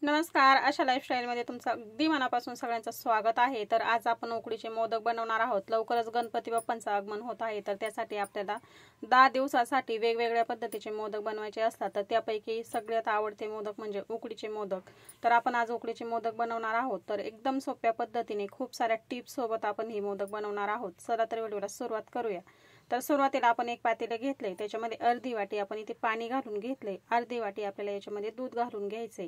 नमस्कार, आशा लाईफस्टाईलमध्ये तुमचं अगदी मनापासून सगळ्यांचं स्वागत आहे। तर आज आपण उकडीचे मोदक बनवणार आहोत। लवकरच गणपती बाप्पांचं आगमन होत आहे, तर त्यासाठी आपल्याला 10 दिवसासाठी वेगवेगळ्या पद्धतीचे मोदक बनवायचे असतात। तर त्यापैकी सगळ्यात आवडते मोदक म्हणजे उकडीचे मोदक। तर आपण आज उकडीचे मोदक बनवणार आहोत। तर एकदम सोप्या पद्धतीने खूप साऱ्या टिप्स सोबत आपण ही मोदक बनवणार आहोत। चला तर व्हिडिओला सुरुवात करूया। तर सुरुवातीला आपण एक पातेले घेतले, त्याच्यामध्ये अर्धी वाटी आपण इथे पाणी घालून घेतले, अर्धी वाटी आपल्याला याच्यामध्ये दूध घालून घ्यायचे।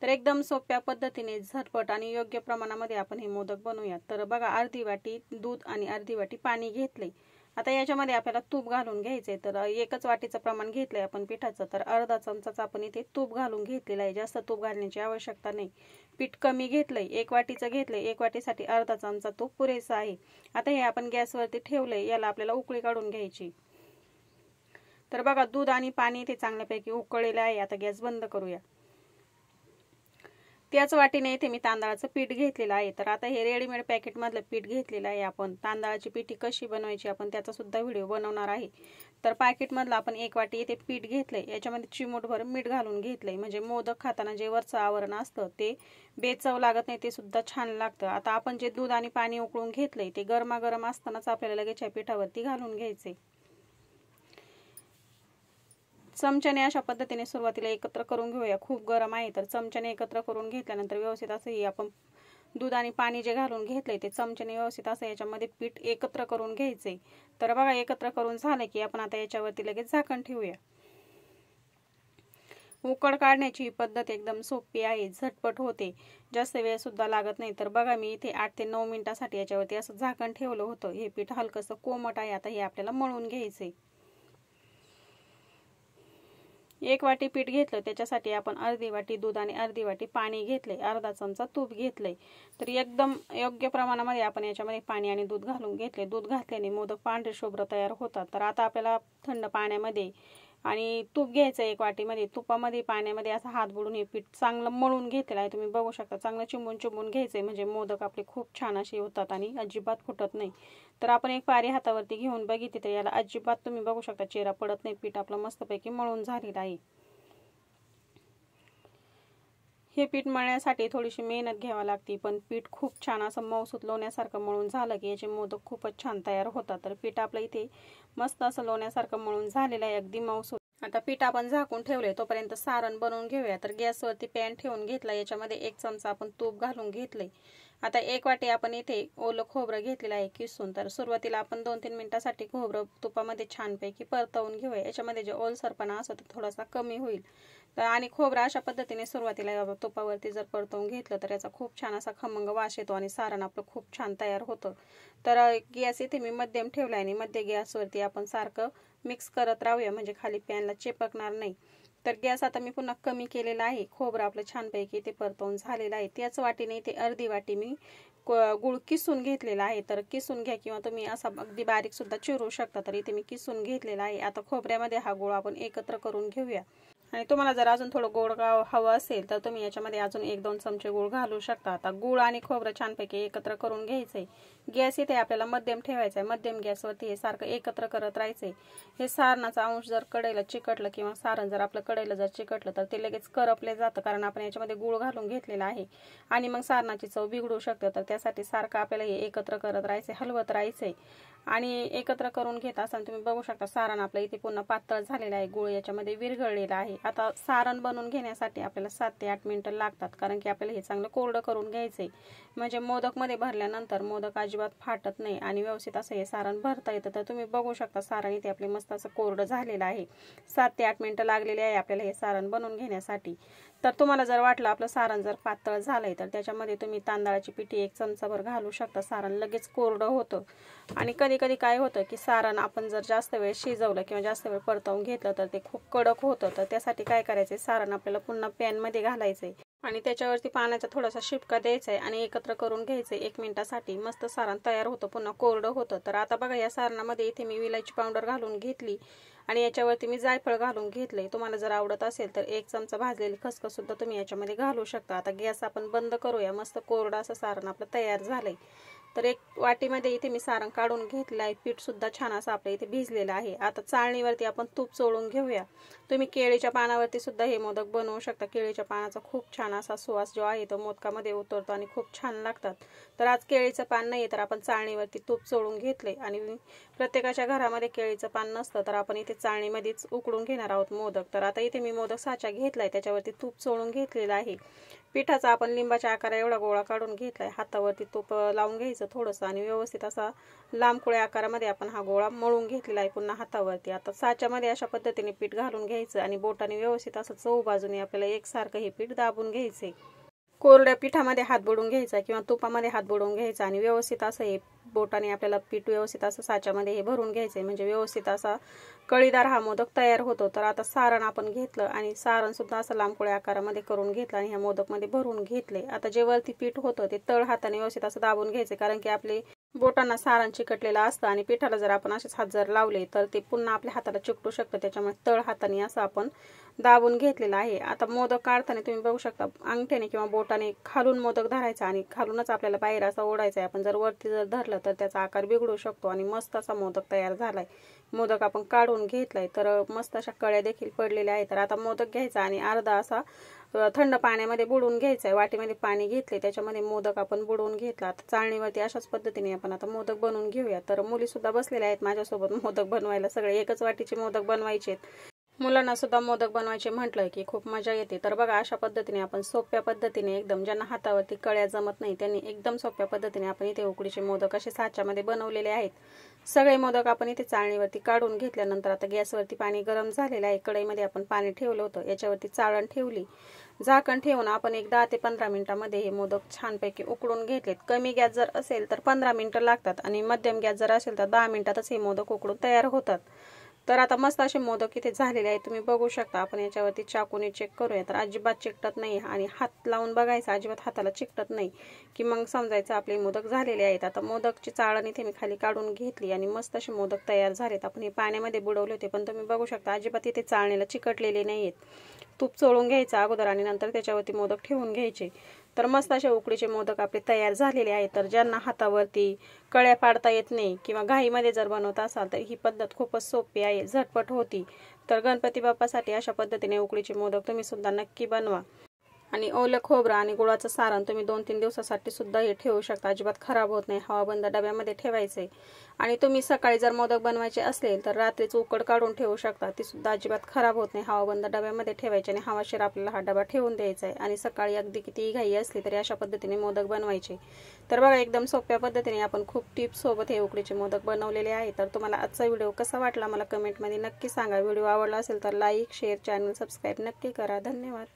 तर एकदम सोप्या पद्धतीने झटपट आणि योग्य प्रमाणामध्ये आपण हे मोदक बनवूया। तर बघा, अर्धी वाटी दूध आणि अर्धी वाटी पाणी घेतले। आता याच्यामध्ये आपल्याला तूप घालून घ्यायचे। तर एकच वाटीचं प्रमाण घेतलंय आपण पिठाचं, तर अर्धा चमचाचा आपण इथे तूप घालून घेतलेला आहे। जास्त तूप घालण्याची आवश्यकता नाही। पीठ कमी घेतलंय, एक वाटीचं घेतलंय, एक वाटीसाठी अर्धा चमचा तूप पुरेसा आहे। आता हे आपण गॅसवरती ठेवलंय, याला आपल्याला उकळी काढून घ्यायची। तर बघा, दूध आणि पाणी इथे चांगल्यापैकी उकळलेलं आहे। आता गॅस बंद करूया। त्याच वाटीने इथे मी तांदळाचं पीठ घेतलेलं आहे। तर आता हे रेडीमेड पॅकेट मधलं पीठ घेतलेलं आहे आपण। तांदळाची पिठी कशी बनवायची आपण त्याचा सुद्धा व्हिडिओ बनवणार आहे। तर पॅकेट मधलं आपण एक वाटी इथे पीठ घेतलंय, याच्यामध्ये चिमूटभर मीठ घालून घेतलंय, म्हणजे मोदक खाताना जे वरचं आवरण असतं ते बेचव लागत नाही, ते सुद्धा छान लागतं। आता आपण जे दूध आणि पाणी उकळून घेतलंय ते गरमागरम असतानाच आपल्याला लगेच या पिठावरती घालून घ्यायचे। चमच्याने अशा पद्धतीने सुरुवातीला एकत्र करून घेऊया। खूप गरम आहे, तर चमच्याने एकत्र करून घेतल्यानंतर व्यवस्थित असं हे आपण दूध आणि पाणी जे घालून घेतलंय ते चमच्याने व्यवस्थित असं याच्यामध्ये पीठ एकत्र करून घ्यायचे। तर बघा, एकत्र करून झालं की आपण आता याच्यावरती लगेच झाकण ठेवूया। उकड काढण्याची ही पद्धत एकदम सोपी आहे, झटपट होते, जास्त वेळ सुद्धा लागत नाही। तर बघा, मी इथे 8 ते 9 मिनिटांसाठी याच्यावरती असं झाकण ठेवलं होतं। हे पीठ हलकंसं कोमट आहे, आता हे आपल्याला मळून घ्यायचे। एक वाटी पीठ घेतलं, त्याच्यासाठी आपण अर्धी वाटी दूध आणि अर्धी वाटी पाणी घेतले, अर्धा चमचा तूप घेतले। तर एकदम योग्य प्रमाणामध्ये आपण याच्यामध्ये पाणी आणि दूध घालून घेतले। दूध घातल्याने मोदक पांढरे शुभ्र तयार होतात। तर आता आपल्याला थंड पाण्यामध्ये आणि तूप घ्यायचं एक वाटीमध्ये, तुपामध्ये पाण्यामध्ये असं हात बुडून हे पीठ चांगलं मळून घेतलेलं आहे। तुम्ही बघू शकता, चांगलं चिंबून घ्यायचंय, म्हणजे मोदक आपले खूप छान असे होतात आणि अजिबात फुटत नाही। तर आपण एक पारी हातावरती घेऊन बघितली तर याला अजिबात तुम्ही बघू शकता चेहरा पडत नाही। पीठ आपलं मस्तपैकी मळून झालेलं आहे। हे पीठ मळण्यासाठी थोडीशी मेहनत घ्यावी लागते, पण पीठ खूप छान असं मऊसूत लोण्यासारखं मळून झालं की याचे मोदक खूपच छान तयार होतात। तर पीठ आपलं इथे मस्त असं लोण्यासारखं मळून झालेलं आहे, अगदी मऊसूत। आता पीठ आपण झाकून ठेवले, तोपर्यंत सारण बनवून घेऊया। तर गॅसवरती पॅन ठेवून घेतला, याच्यामध्ये 1 चमचा आपण तूप घालून घेतले। आता एक वाटी आपण इथे ओलं खोबरं घेतलेलं आहे किसून। तर सुरुवातीला आपण 2-3 मिनिटांसाठी खोबरं तुपामध्ये छानपैकी परतवून घेऊया। याच्यामध्ये जे ओलसरपणा असतो तो थोडासा कमी होईल। तर आणि खोबरं अशा पद्धतीने सुरुवातीला तुपावरती जर परतवून घेतलं तर याचा खूप छान असा खमंग वास येतो आणि सारण आपलं खूप छान तयार होतं। तर गॅस इथे मी मध्यम ठेवला आहे आणि मध्य गॅसवरती आपण सारखं मिक्स करत राहूया, म्हणजे खाली पॅनला चिपकणार नाही। तर गॅस आता मी पुन्हा कमी केलेला आहे। खोबरं आपलं छानपैकी ते परतवून झालेलं आहे। त्याच वाटीने इथे अर्धी वाटी मी गुळ किसून घेतलेला आहे। तर किसून घ्या, किंवा तुम्ही असा अगदी बारीक सुद्धा चिरू शकता। तर इथे मी किसून घेतलेला आहे। आता खोबऱ्यामध्ये हा गुळ आपण एकत्र करून घेऊया। आणि तुम्हाला जर अजून थोडं गोड हवं असेल तर तुम्ही याच्यामध्ये अजून 1-2 चमचे गुळ घालू शकता। आता गुळ आणि खोबरं छानपैकी एकत्र करून घ्यायचंय। गॅस इथे आपल्याला मध्यम ठेवायचा आहे। मध्यम गॅसवरती हे सारखं एकत्र करत राहायचंय। हे सारणाचा अंश जर कढईला चिकटलं किंवा सारण जर आपलं कढईला जर चिकटलं तर ते लगेच करपले जातं, कारण आपण याच्यामध्ये गुळ घालून घेतलेला आहे आणि मग सारणाची चव बिघडू शकते। तर त्यासाठी सारखं आपल्याला हे एकत्र करत राहायचंय, हलवत राहायचंय। आणि एकत्र करून घेत असताना तुम्ही बघू शकता सारण आपलं इथे पुन्हा पातळ झालेलं आहे, गुळ याच्यामध्ये विरघळलेला आहे। आता सारण बनवून घेण्यासाठी आपल्याला 7 ते 8 मिनिटं लागतात, कारण की आपल्याला हे चांगलं कोरडं करून घ्यायचंय, म्हणजे मोदकमध्ये भरल्यानंतर मोदक अजिबात फाटत नाही आणि व्यवस्थित असं हे सारण भरता येतं। तर तुम्ही बघू शकता सारण इथे आपले मस्त असं कोरडं झालेलं आहे। 7 ते 8 मिनिटं लागलेली आहे आपल्याला हे सारण बनवून घेण्यासाठी। तर तुम्हाला जर वाटलं आपलं सारण जर पातळ झालंय तर त्याच्यामध्ये तुम्ही तांदळाची पिठी 1 चमचाभर घालू शकता। सारण लगेच कोरडं होतं। आणि कधी कधी काय होतं की सारण आपण जर जास्त वेळ शिजवलं किंवा जास्त वेळ परतवून घेतलं तर ते खूप कडक होतं। तर त्यासाठी काय करायचंय, सारण आपल्याला पुन्हा पॅन मध्ये घालायचंय आणि त्याच्यावरती पाण्याचा थोडासा शिपका द्यायचा आहे आणि एकत्र करून घ्यायचंय 1 मिनिटासाठी। मस्त सारण तयार होतं, पुन्हा कोरडं होतं। तर आता बघा, या सारणामध्ये इथे मी विलायची पावडर घालून घेतली आणि याच्यावरती मी जायफळ घालून घेतले। तुम्हाला जर आवडत असेल तर 1 चमचा भाजलेली खसखस सुद्धा तुम्ही याच्यामध्ये घालू शकता। आता गॅस आपण बंद करूया। मस्त कोरडं असं सारण आपलं तयार झालंय। तर एक वाटीमध्ये इथे मी सारण काढून घेतलं आहे। पीठ सुद्धा छान असं आपल्या इथे भिजलेलं आहे। आता चाळणीवरती आपण तूप चोळून घेऊया। तुम्ही केळीच्या पानावरती सुद्धा हे मोदक बनवू शकता। केळीच्या पानाचा खूप छान असा सुवास जो आहे तो मोदकामध्ये उतरतो आणि खूप छान लागतात। तर आज केळीचं पान नाही तर आपण चाळणीवरती तूप चोळून घेतले आणि प्रत्येकाच्या घरामध्ये केळीचं पान नसतं तर आपण इथे चाळणीमध्येच उकडून घेणार आहोत मोदक। तर आता इथे मी मोदक साचा घेतलाय, त्याच्यावरती तूप चोळून घेतलेलं आहे। पिठाचा आपण लिंबाच्या आकारा एवढा गोळा काढून घेतलाय। हातावरती तूप लावून घ्यायचं थोडंसं आणि व्यवस्थित असा लांबकोळ्या आकारामध्ये आपण हा गोळा मळून घेतलेला आहे पुन्हा हातावरती। आता साच्यामध्ये अशा पद्धतीने पीठ घालून घ्यायचं आणि बोटाने व्यवस्थित असं चहू बाजूने आपल्याला एकसारखं हे पीठ दाबून घ्यायचे। कोरड्या पिठामध्ये हात बुडवून घ्यायचा किंवा तुपामध्ये हात बुडवून घ्यायचा आणि व्यवस्थित असं हे बोटाने आपल्याला पीठ व्यवस्थित असं साच्यामध्ये हे भरून घ्यायचंय, म्हणजे व्यवस्थित असा कळीदार हा मोदक तयार होतो। तर आता सारण आपण घेतलं आणि सारण सुद्धा असं लांबकोळ्या आकारामध्ये करून घेतलं आणि ह्या मोदकमध्ये भरून घेतले। आता जे वरती पीठ होतं ते तळ हाताने व्यवस्थित असं दाबून घ्यायचे, कारण की आपले बोटांना सारण चिकटलेलं असतं आणि पिठाला जर आपण असेच हात जर लावले तर ते पुन्हा आपल्या हाताला चिकटू शकतं, त्याच्यामुळे तळ हाताने असं आपण दाबून घेतलेलं आहे। आता मोदक काढताना तुम्ही बघू शकता अंगठ्याने किंवा बोटाने खालून मोदक धरायचा आणि खालूनच आपल्याला बाहेर असा ओढायचा आहे। आपण जर वरती जर धरलं तर त्याचा आकार बिघडू शकतो आणि मस्त असा मोदक तयार झालाय। मोदक आपण काढून घेतलाय तर मस्त अशा कळ्या देखील पडलेल्या आहेत। तर आता मोदक घ्यायचा आणि अर्धा असा थंड पाण्यामध्ये बुडवून घ्यायचं आहे। वाटीमध्ये पाणी घेतले, त्याच्यामध्ये मोदक आपण बुडवून घेतला। आता चाळणीवरती अशाच पद्धतीने आपण आता मोदक बनवून घेऊया। तर मुली सुद्धा बसलेल्या आहेत माझ्यासोबत मोदक बनवायला, सगळे एकच वाटीचे मोदक बनवायचे। मुलांना सुद्धा मोदक बनवायचे म्हटलं की खूप मजा येते। तर बघा अशा पद्धतीने आपण सोप्या पद्धतीने एकदम, ज्यांना हातावरती कळ्या जमत नाही त्यांनी एकदम सोप्या पद्धतीने आपण इथे उकडीचे मोदक असे साच्यामध्ये बनवलेले आहेत। सगळे मोदक आपण इथे चाळणीवरती काढून घेतल्यानंतर आता गॅसवरती पाणी गरम झालेलं आहे। कढईमध्ये आपण पाणी ठेवलं होतं, याच्यावरती चाळण ठेवली, झाकण ठेवून आपण एक 10 ते 15 मिनिटांमध्ये हे मोदक छानपैकी उकडून घेतलेत। कमी गॅस जर असेल तर 15 मिनिटं लागतात आणि मध्यम गॅस जर असेल तर 10 मिनिटातच हे मोदक उकडून तयार होतात। तर आता मस्त असे मोदक इथे झालेले आहेत, तुम्ही बघू शकता। आपण याच्यावरती चाकूने चेक करूया तर अजिबात चिकटत नाही आणि हात लावून बघायचा, अजिबात हाताला चिकटत नाही की मग समजायचं आपले मोदक झालेले आहेत। आता मोदकची चाळण इथे मी खाली काढून घेतली आणि मस्त असे मोदक तयार झालेत। आपण हे पाण्यामध्ये बुडवले होते पण तुम्ही बघू शकता अजिबात इथे चाळणीला चिकटलेले नाहीयेत। तूप चोळून घ्यायचं अगोदर आणि नंतर त्याच्यावरती मोदक ठेवून घ्यायचे। तर मस्त असे उकडीचे मोदक आपले तयार झालेले आहेत। तर ज्यांना हातावरती कळ्या पाडता येत नाही किंवा घाईमध्ये जर बनवत असाल तर ही पद्धत खूपच सोपी आहे, झटपट होती। तर गणपती बाप्पासाठी अशा पद्धतीने उकडीचे मोदक तुम्ही सुद्धा नक्की बनवा। आणि ओलं खोबरं आणि गुळाचं सारण तुम्ही 2-3 दिवसासाठी सुद्धा हे ठेवू शकता, अजिबात खराब होत नाही। हवाबंद डब्यामध्ये ठेवायचे आणि तुम्ही सकाळी जर मोदक बनवायचे असेल तर रात्रीच उकड काढून ठेवू शकता, ती सुद्धा अजिबात खराब होत नाही। हवाबंद डब्यामध्ये ठेवायचे आणि हवाशीर आपल्याला हा डबा ठेवून द्यायचा आहे आणि सकाळी अगदी किती घाई असली तरी अशा पद्धतीने मोदक बनवायचे। तर बघा एकदम सोप्या पद्धतीने आपण खूप टिप्स सोबत हे उकडीचे मोदक बनवलेले आहे। तर तुम्हाला आजचा व्हिडिओ कसा वाटला मला कमेंटमध्ये नक्की सांगा। व्हिडिओ आवडला असेल तर लाईक, शेअर, चॅनल सबस्क्राईब नक्की करा। धन्यवाद।